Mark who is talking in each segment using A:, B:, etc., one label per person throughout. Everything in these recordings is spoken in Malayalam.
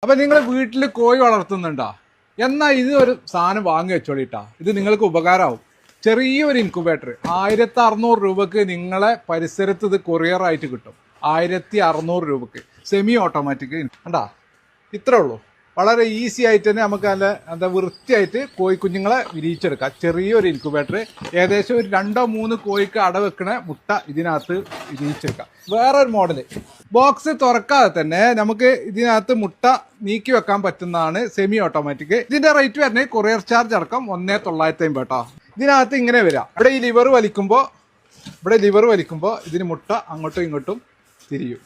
A: അപ്പൊ നിങ്ങൾ വീട്ടിൽ കോഴി വളർത്തുന്നുണ്ടോ? എന്നാൽ ഇത് ഒരു സാധനം വാങ്ങി വെച്ചോളിട്ടാ. ഇത് നിങ്ങൾക്ക് ഉപകാരമാവും. ചെറിയൊരു ഇൻക്യുബേറ്റർ 1600 രൂപക്ക് നിങ്ങളെ പരിസരത്ത് ഇത് കൊറിയറായിട്ട് കിട്ടും. 1600 രൂപക്ക് സെമി ഓട്ടോമാറ്റിക്. കണ്ടാ, ഇത്രേ ഉള്ളൂ. വളരെ ഈസി ആയിട്ട് തന്നെ നമുക്ക് നല്ല എന്താ വൃത്തിയായിട്ട് കോഴിക്കുഞ്ഞുങ്ങളെ വിരിയിച്ചെടുക്കാം. ചെറിയൊരു ഇൻക്യുബേറ്റർ ഏകദേശം ഒരു 2-3 കോഴിക്ക് അടവെക്കണ മുട്ട ഇതിനകത്ത് വിരിയിച്ചെടുക്കാം. വേറൊരു മോഡല് ബോക്സ് തുറക്കാതെ തന്നെ നമുക്ക് ഇതിനകത്ത് മുട്ട നീക്കി വെക്കാൻ പറ്റുന്നതാണ് സെമി ഓട്ടോമാറ്റിക്. ഇതിന്റെ റേറ്റ് വരുന്നത് കൊറിയർ ചാർജ് അടക്കം 1950 കേട്ടോ. ഇതിനകത്ത് ഇങ്ങനെ വരാം. ഇവിടെ ഈ ലിവർ വലിക്കുമ്പോൾ ഇതിന് മുട്ട അങ്ങോട്ടും ഇങ്ങോട്ടും തിരിയും.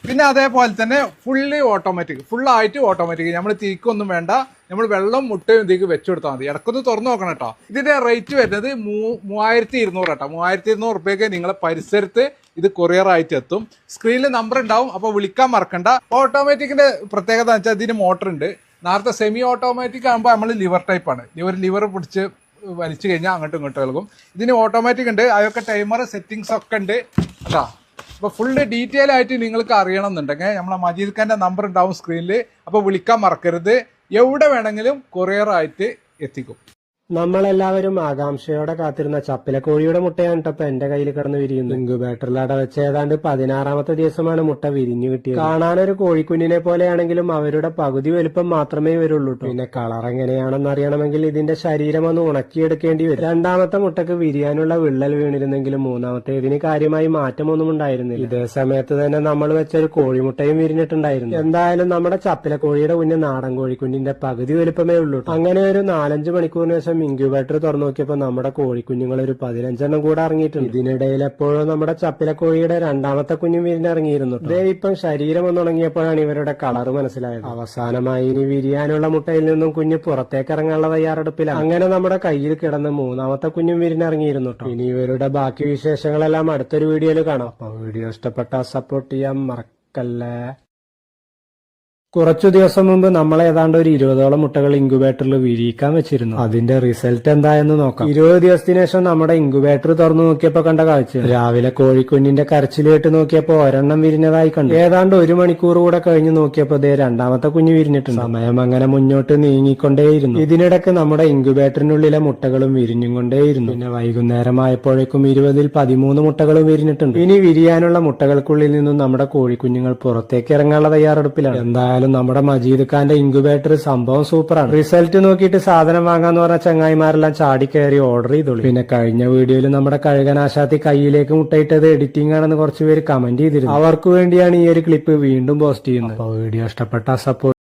A: പിന്നെ അതേപോലെ തന്നെ ഫുള്ളായിട്ട് ഓട്ടോമാറ്റിക്. നമ്മൾ തിരിക്കൊന്നും വേണ്ട, നമ്മൾ വെള്ളം മുട്ടയും ഇതിലേക്ക് വെച്ചു കൊടുത്താൽ മതി. ഇടക്കൊന്ന് തുറന്നു നോക്കണം കേട്ടോ. ഇതിന്റെ റേറ്റ് വരുന്നത് 3200 കേട്ടോ. 3200 റുപ്യക്ക് നിങ്ങളെ പരിസരത്ത് ഇത് കൊറിയർ ആയിട്ട് എത്തും. സ്ക്രീനിൽ നമ്പർ ഉണ്ടാവും, അപ്പോൾ വിളിക്കാൻ മറക്കണ്ട. ഓട്ടോമാറ്റിക്കിന്റെ പ്രത്യേകത എന്ന് വെച്ചാൽ ഇതിന് മോട്ടർ ഉണ്ട്. നേരത്തെ സെമി ഓട്ടോമാറ്റിക് ആകുമ്പോൾ നമ്മൾ ലിവർ ടൈപ്പാണ്. ലിവർ പിടിച്ച് വലിച്ചു കഴിഞ്ഞാൽ അങ്ങോട്ടും ഇങ്ങോട്ടും നൽകും. ഇതിന് ഓട്ടോമാറ്റിക് ഉണ്ട്, അതൊക്കെ ടൈമർ സെറ്റിങ്സ് ഒക്കെ ഉണ്ട് കേട്ടോ. അപ്പോൾ ഫുള്ള് ഡീറ്റെയിൽ ആയിട്ട് നിങ്ങൾക്ക് അറിയണം എന്നുണ്ടെങ്കിൽ നമ്മളെ മജീദ് ഖാന്റെ നമ്പർ ഉണ്ടാവും സ്ക്രീനിൽ. അപ്പോൾ വിളിക്കാൻ മറക്കരുത്. എവിടെ വേണമെങ്കിലും കൊറിയർ ആയിട്ട് എത്തിക്കും.
B: നമ്മളെല്ലാവരും ആകാംക്ഷയോടെ കാത്തിരുന്ന ചപ്പിലക്കോഴിയുടെ മുട്ടയാണ് ഇപ്പൊ എന്റെ കയ്യിൽ കിടന്ന് വിരിയുന്നു. ഇൻക്യുബേറ്ററിൽ അടവെച്ച് ഏതാണ്ട് 16ാമത്തെ ദിവസമാണ് മുട്ട വിരിഞ്ഞു കിട്ടിയത്. കാണാനൊരു കോഴിക്കുഞ്ഞിനെ പോലെയാണെങ്കിലും അവരുടെ പകുതി വലുപ്പം മാത്രമേ വരുള്ളൂ. പിന്നെ കളർ എങ്ങനെയാണെന്ന് അറിയണമെങ്കിൽ ഇതിന്റെ ശരീരം ഒന്ന് ഉണക്കിയെടുക്കേണ്ടി വരും. 2ാമത്തെ മുട്ടക്ക് വിരിയാനുള്ള വിള്ളൽ വീണിരുന്നെങ്കിലും 3ാമത്തേതിന് കാര്യമായി മാറ്റമൊന്നും ഉണ്ടായിരുന്നില്ല. ഇതേ സമയത്ത് തന്നെ നമ്മൾ വെച്ചൊരു കോഴിമുട്ടയും വിരിഞ്ഞിട്ടുണ്ടായിരുന്നു. എന്തായാലും നമ്മുടെ ചപ്പിലക്കോഴിയുടെ കുഞ്ഞ് നാടൻ കോഴിക്കുഞ്ഞിന്റെ പകുതി വലുപ്പമേ ഉള്ളൂ. അങ്ങനെ ഒരു 4-5 മണിക്കൂറിന് ശേഷം ഇൻക്യുബേറ്റർ തുറന്നു നോക്കിയപ്പോ നമ്മുടെ കോഴിക്കുഞ്ഞുങ്ങൾ ഒരു 15 കൂടെ ഇറങ്ങിയിട്ടുണ്ട്. ഇതിനിടയിൽ എപ്പോഴും നമ്മുടെ ചപ്പിലക്കോഴിയുടെ 2ാമത്തെ കുഞ്ഞും വിരിഞ്ഞിറങ്ങിയിരുന്നു. ഇതേ ഇപ്പം ശരീരം ഒന്നുണങ്ങിയപ്പോഴാണ് ഇവരുടെ കളർ മനസ്സിലായത്. അവസാനമായി ഇനി വിരിയാനുള്ള മുട്ടയിൽ നിന്നും കുഞ്ഞ് പുറത്തേക്ക് ഇറങ്ങാനുള്ള തയ്യാറെടുപ്പിലാണ്. അങ്ങനെ നമ്മുടെ കയ്യിൽ കിടന്ന് 3ാമത്തെ കുഞ്ഞും വിരിഞ്ഞിറങ്ങിയിരുന്നു. ഇനി ഇവരുടെ ബാക്കി വിശേഷങ്ങളെല്ലാം അടുത്തൊരു വീഡിയോയിൽ കാണാം. അപ്പൊ വീഡിയോ ഇഷ്ടപ്പെട്ടാൽ സപ്പോർട്ട് ചെയ്യാൻ മറക്കല്ലേ. കുറച്ചു ദിവസം മുമ്പ് നമ്മൾ ഏതാണ്ട് ഒരു 20ഓളം മുട്ടകൾ ഇൻക്യുബേറ്ററിൽ വിരിയിക്കാൻ വെച്ചിരുന്നു. അതിന്റെ റിസൾട്ട് എന്തായെന്ന് നോക്കാം. 20 ദിവസത്തിന് ശേഷം നമ്മുടെ ഇൻക്യുബേറ്റർ തുറന്നു നോക്കിയപ്പോ കണ്ട കാഴ്ച, രാവിലെ കോഴിക്കുഞ്ഞിന്റെ കരച്ചിൽ കേട്ട് നോക്കിയപ്പോ ഒരെണ്ണം വിരിഞ്ഞതായി കണ്ടു. ഏതാണ്ട് 1 മണിക്കൂർ കൂടെ കഴിഞ്ഞ് നോക്കിയപ്പോ ദേ 2ാമത്തെ കുഞ്ഞ് വിരിഞ്ഞിട്ടുണ്ട്. സമയം അങ്ങനെ മുന്നോട്ട് നീങ്ങിക്കൊണ്ടേയിരുന്നു. ഇതിനിടയ്ക്ക് നമ്മുടെ ഇൻക്യുബേറ്ററിനുള്ളിലെ മുട്ടകളും വിരിഞ്ഞും കൊണ്ടേയിരുന്നു. പിന്നെ വൈകുന്നേരമായപ്പോഴേക്കും 20ൽ 13 മുട്ടകളും വിരിഞ്ഞിട്ടുണ്ട്. ഇനി വിരിയാനുള്ള മുട്ടകൾക്കുള്ളിൽ നിന്നും നമ്മുടെ കോഴിക്കുഞ്ഞുങ്ങൾ പുറത്തേക്ക് ഇറങ്ങാനുള്ള തയ്യാറെടുപ്പിലാണ്. എന്തായാലും നമ്മുടെ മജീദ് ഖാന്റെ ഇൻക്യുബേറ്റർ സംഭവം സൂപ്പറാണ്. റിസൾട്ട് നോക്കിയിട്ട് സാധനം വാങ്ങാന്ന് പറഞ്ഞ ചങ്ങായിമാരെല്ലാം ചാടി കയറി ഓർഡർ ചെയ്തോളൂ. പിന്നെ കഴിഞ്ഞ വീഡിയോയിൽ നമ്മുടെ കഴുകനാശാത്തി കയ്യിലേക്ക് മുട്ടയിട്ടത് എഡിറ്റിംഗ് ആണെന്ന് കുറച്ചുപേര് കമന്റ് ചെയ്തിരുന്നു. അവർക്ക് വേണ്ടിയാണ് ഈ ഒരു ക്ലിപ്പ് വീണ്ടും പോസ്റ്റ് ചെയ്യുന്നത്. അപ്പോൾ വീഡിയോ ഇഷ്ടപ്പെട്ട സപ്പോർട്ട്